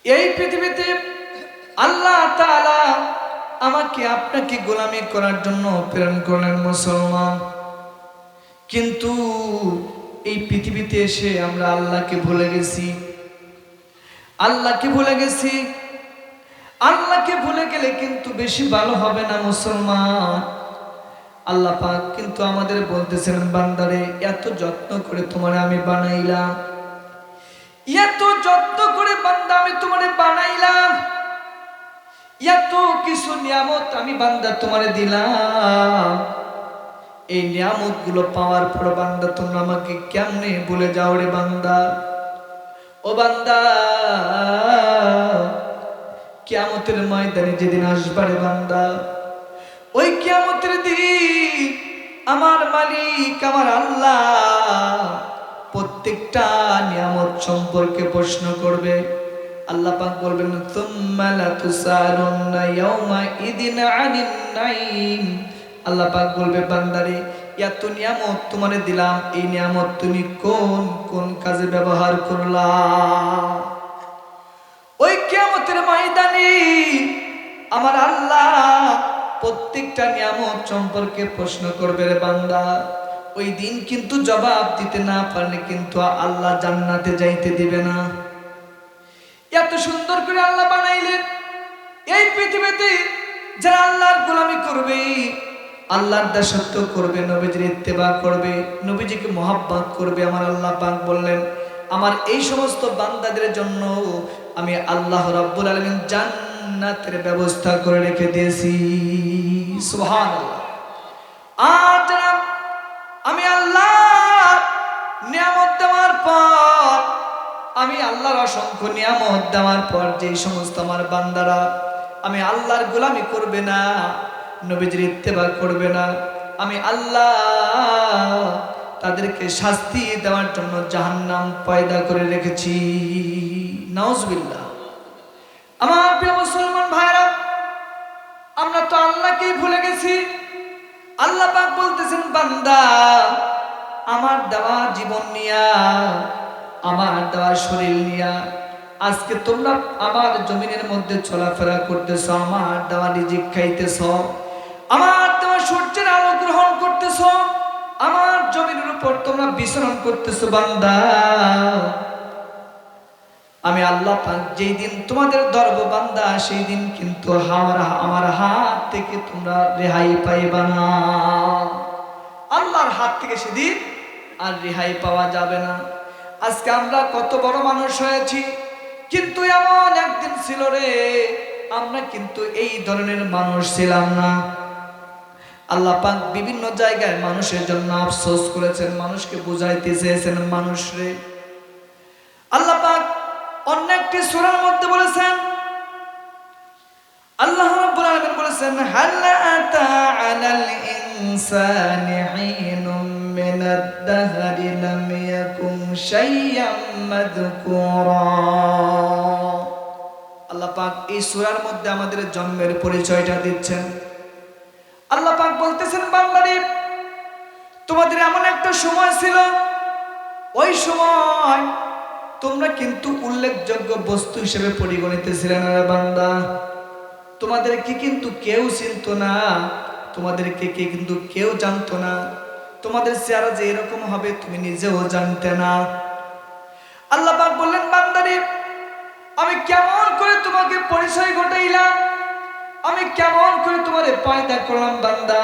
এই পৃথিবীতে আল্লাহ তাআলা আমাকে আপনাকে গোলামি করার জন্য প্রেরণ করলেন মুসলমান। কিন্তু এই পৃথিবীতে এসে আমরা আল্লাহকে ভুলে গেছি। আল্লাহকে ভুলে গেছি। আল্লাহকে ভুলে গেলে কিন্তু বেশি ভালো হবে না মুসলমান। আল্লাহ পাক কিন্তু আমাদের বলতেছেন, বান্দারে এত যত্ন করে তোমারে আমি বানাইলাম, এত যত্ন করে বান্দা আমি তোমারে বানাইলাম, এত কিছু নিয়ামত আমি বান্দা তোমারে দিলাম। এই নিয়ামত গুলো পাওয়ার পর বান্দা তোমরা আমাকে কেমনে ভুলে যাও রে বান্দা? ও বান্দা, কিয়ামতের ময়দানে যেদিন আসবারে বান্দা, ওই কিয়ামতের দিন আমার মালিক আমার আল্লাহ প্রত্যেকটা নিয়ামত সম্পর্কে প্রশ্ন করবে। আল্লাহ পাক বলবেন, সুম্মা লাতুসালুন্না ইয়াউমা ইদিন আনিন নাঈম। আল্লাহ পাক বলবে, বান্দারে এত নিয়ামত তোমারে দিলাম, এই নিয়ামত তুমি কোন কোন কাজে ব্যবহার করলা? ওই কিয়ামতের ময়দানে আমার আল্লাহ প্রত্যেকটা নিয়ামত সম্পর্কে প্রশ্ন করবে রে বান্দা। ওই দিন কিন্তু জবাব দিতে না পারলে কিন্তু আল্লাহ জান্নাতে যাইতে দিবে না। এত সুন্দর করে আল্লাহ বানাইলেন। এই পৃথিবীতে যারা আল্লাহর গোলামি করবে, আল্লাহর দাসত্ব করবে, নবীজির ইত্তেবা করবে, নবীজিকে মহব্বত করবে, আমার আল্লাহ পাক বললেন, আমার এই সমস্ত বান্দাদের জন্য আমি আল্লাহ রাব্বুল আলামিন জান্নাতের ব্যবস্থা করে রেখে দিয়েছি। সুবহানাল্লাহ। আর যারা আমি আল্লাহ নিয়ামত দেওয়ার পর, আমি আল্লাহর অসংখ্য নিয়ামত দেওয়ার পর যে সমস্ত আমার বান্দারা আমি আল্লাহর গোলামি করবে না, নবীজির ইত্তেবা করবে না, আমি আল্লাহ তাদেরকে শাস্তি দেওয়ার জন্য জাহান্নাম পয়দা করে রেখেছি। নাউজুবিল্লাহ। আমার প্রিয় মুসলমান ভাইরা, আমরা তো আল্লাহকেই ভুলে গেছি। আল্লাহ পাক বলতেছেন, বান্দা আমার দেওয়া জীবন নিয়া, আমার দেওয়া শরীর নিয়া আজকে তোমরা আমার জমিনের মধ্যে চলাফেরা করতেছ, আমার দেওয়া রিজিক খাইতেছ, আমার দেওয়া সূর্যের আলো গ্রহণ করতেছ, আমার জমিনের উপর তোমরা বিচরণ করতেছ। বান্দা আমি আল্লাহ পাক যেই দিন তোমাদের ধরব বান্দা, সেই দিন কিন্তু আমার হাত থেকে তোমরা রেহাই পাইবা না। আল্লাহর হাত থেকে সেদিন আর রেহাই পাওয়া যাবে না। আজকে আমরা কত বড় মানুষ হয়েছি, কিন্তু এমন একদিন ছিল রে, আমরা কিন্তু এই ধরনের মানুষ ছিলাম না। আল্লাহ পাক বিভিন্ন জায়গায় মানুষের জন্য আফসোস করেছেন, মানুষকে বুঝাইতে চেয়েছেন, মানুষ রে। আল্লাহ পাক অন্য একটি সূরার মধ্যে বলেছেন, আল্লাহ রাব্বুল আলামিন বলেছেন, হাল আতা আলাল ইনসানি হিনুম মিনাদ দাহরি লাম ইয়াকুম শাইয়াম মাযকুরা। আল্লাহ পাক এই সূরার মধ্যে আমাদের জন্মের পরিচয়টা দিচ্ছেন। আল্লাহ পাক বলতেছেন, বান্দারে তোমাদের এমন একটা সময় ছিল, ওই সময় তোমরা কিন্তু উল্লেখযোগ্য বস্তু হিসেবে পরিগণিত ছিলে না রে বান্দা। তোমাদেরকে কিন্তু কেউ চিনত না, তোমাদেরকে কিন্তু কেউ জানতো না, তোমাদের চেহারা যে এরকম হবে তুমি নিজেও জানতে না। আল্লাহ পাক বললেন, বান্দারে আমি কেমন করে তোমাকে পরিচয় ঘটাইলাম, আমি কেমন করে তোমারে পয়দা করলাম বান্দা।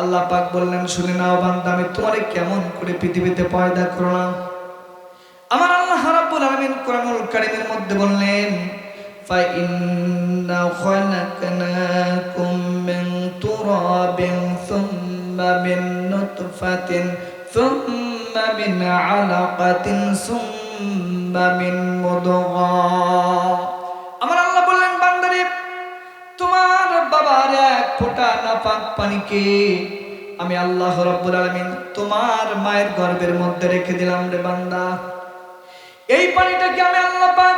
আল্লাহ পাক বললেন, শুনে নাও বান্দা, আমি তোমারে কেমন করে পৃথিবীতে পয়দা করলাম। আমার আল্লাহ রাব্বুল আলামিন কোরআনুল কারীমের মধ্যে বললেন, ফা ইন্না খালাকনাকুম মিন তুরাবিন সুম্মা মিন নুতফাতিন সুম্মা মিন আলাকাতিন সুম্মা মিন মুদগা। আমার আল্লাহ বললেন, বান্দারে তোমার বাবার এক ফোঁটা নাপাক পানিকে আমি আল্লাহ রাব্বুল আলামিন তোমার মায়ের গর্ভের মধ্যে রেখে দিলাম রে বান্দা। এই পানিটাকে আমি আল্লাহ পাক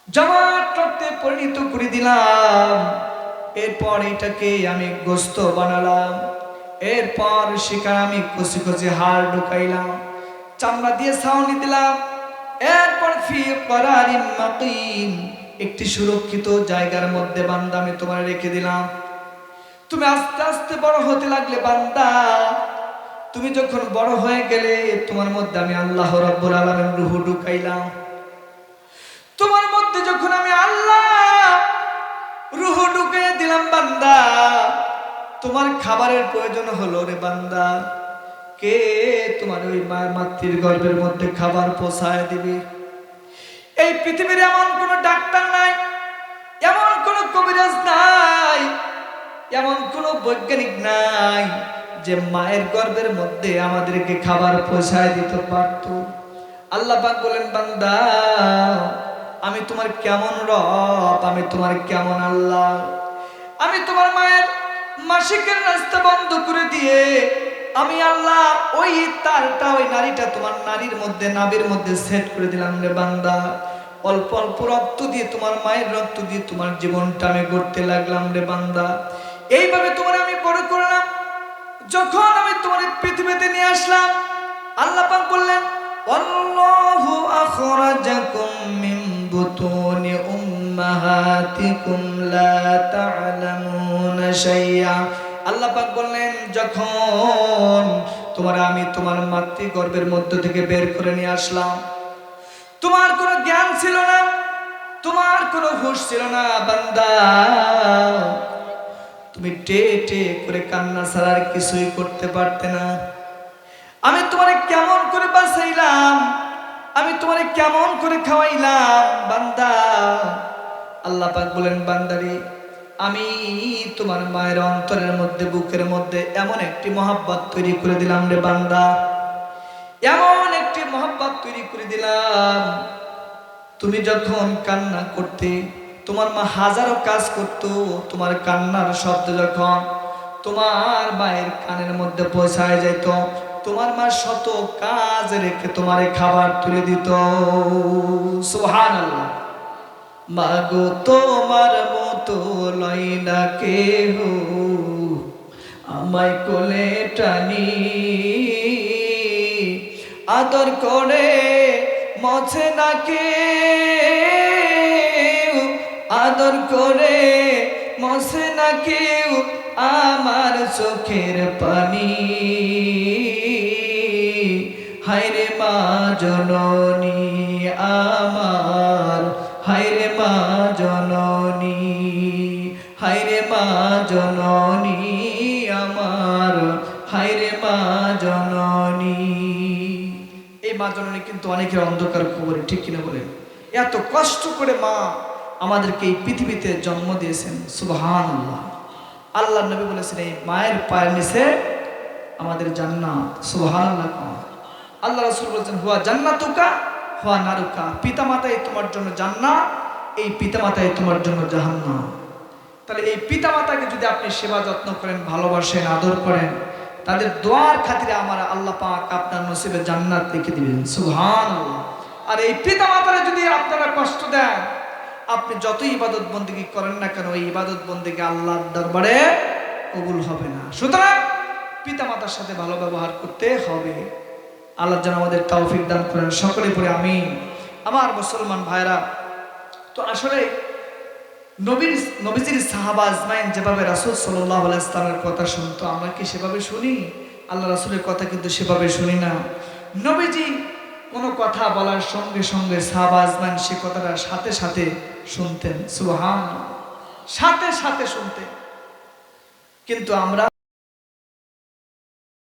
জমাট রক্তে পরিণত করে দিলাম। এরপর এটাকে আমি গোস্ত বানালাম, এরপর সেখানে আমি কচি কচি হাড় ঢুকাইলাম, চামড়া দিয়ে ছাউনি দিলাম, এরপর ফি করারিন মাকিন, একটি সুরক্ষিত জায়গার মধ্যে বান্দা আমি তোমার রেখে দিলাম। তুমি আস্তে আস্তে বড় হতে লাগলে বান্দা। তুমি যখন বড় হয়ে গেলে তোমার মধ্যে আমি আল্লাহ রাব্বুল আলামিন রূহ ঢুকাইলাম। তোমার মধ্যে যখন আমি আল্লাহ রূহ ঢুকিয়ে দিলাম বান্দা, তোমার খাবারের প্রয়োজন হলো রে বান্দা, কে তোমার ওই মায়ের মাতৃর গর্ভের মধ্যে খাবার পৌঁছায় দিবে? এই পৃথিবীর এমন কোনো ডাক্তার নাই, এমন কোনো কবিরাজ নাই, এমন কোনো বৈজ্ঞানিক নাই যে মায়ের গর্ভের মধ্যে আমাদেরকে খাবার পৌঁছায় দিতে পারত। আল্লাহ পাক বলেন বান্দা, আমি তোমার কেমন রব, আমি তোমার কেমন আল্লাহ। আমি তোমার মায়ের মাসিকের রাস্তা বন্ধ করে দিয়ে আমি আল্লাহ ওই তারটা, ওই নারীটা তোমার নারীর মধ্যে, নাভির মধ্যে সেট করে দিলাম রে বান্দা। অল্প অল্প রক্ত দিয়ে, তোমার মায়ের রক্ত দিয়ে তোমার জীবনটা আমি গড়তে লাগলাম রে বান্দা। এইভাবে তোমার আমি বড় করলাম। যখন আমি তোমার পৃথিবীতে নিয়ে আসলাম, আল্লাহ পাক বললেন আল্লাহু আখরাজাকুম মিন বুতুনি উম্মাহাতিকুম লা তা'লামুনা শাইআ। আল্লাহ পাক বললেন যখন তোমার আমি তোমার মাতৃগর্ভের মধ্য থেকে বের করে নিয়ে আসলাম, তোমার কোনো জ্ঞান ছিল না, তোমার কোনো হুঁশ ছিল না বান্দা। তুমি টে টে করে কান্না ছাড়া আর কিছুই করতে পারতে না। আমি তোমারে কেমন করে বাঁচাইলাম, আমি তোমারে কেমন করে খাওয়াইলাম বান্দা। আল্লাহ পাক বলেন বান্দারে, আমি তোমার মায়ের অন্তরের মধ্যে, বুকের মধ্যে এমন একটি মহব্বত তৈরি করে দিলাম রে বান্দা, এমন একটি মহব্বত তৈরি করে দিলাম। তুমি যখন কান্না করতে, তোমার মা হাজারো কাজ করতো, তোমার কান্নার শব্দ যখন তোমার মায়ের কানের মধ্যে পৌঁছায় যেত, তোমার মা শত কাজ রেখে তোমারে খাবার তুলে দিত। সুবহানাল্লাহ। মাগো তোমার মতো লয় না কেহ, আমায় কোলে টানি, আদর করে মোছে না কেউ, আদর করে মোছে না কেউ আমার চোখের পানি। হায়রে মা জননী আমার, হায়রে মা জননী, হায়রে মা জননী আমার, হায়রে মা জননী। এই মা জননী কিন্তু অনেকের অন্ধকার খবরে, ঠিক কিনা বলেন? এত কষ্ট করে মা আমাদেরকে এই পৃথিবীতে জন্ম দিয়েছেন। সুবহানাল্লাহ। আল্লাহর নবী বলেছেন এই মায়ের পায়ের নিচে আমাদের জান্নাত। সুবহানাল্লাহ। আল্লাহ রাসূল বলেছেন হুয়া জান্নাতুকা হুয়া নারুকা, পিতামাতাই তোমার জন্য জান্নাত, এই পিতামাতাই তোমার জন্য জাহান্নাম। তাহলে এই পিতামাতাকে যদি আপনি সেবা যত্ন করেন, ভালোবাসেন, আদর করেন, তাদের দোয়ার খাতিরে আমার আল্লাহ পাক আপনার নসিবে জান্নাত লিখে দিবেন। সুবহানাল্লাহ। আর এই পিতামাতারা যদি আপনারা কষ্ট দেন, আপনি যত ইবাদত বন্দেগী করেন না কেন, এই ইবাদত বন্দেগী আল্লাহর দরবারে কবুল হবে না। সুতরাং পিতামাতার সাথে ভালো ব্যবহার করতে হবে। আল্লাহ যেন আমাদের তৌফিক দান করেন। সকলে পড়ে আমিন। আমার মুসলমান ভাইরা, তো আসলে নবীজির সাহাবা আজমাইন যেভাবে রাসূল সাল্লাল্লাহু আলাইহি ওয়াসাল্লামের কথা শুনতো, আমরা কি সেভাবে শুনি? আল্লাহ রাসূলের কথা কিন্তু সেভাবে শুনি না। নবীজি কোনো কথা বলার সঙ্গে সঙ্গে সাহাবা আজমাইন সে কথাটা সাথে সাথে শুনতেন। সুবহানাল্লাহ। সাথে সাথে শুনতেন। কিন্তু আমরা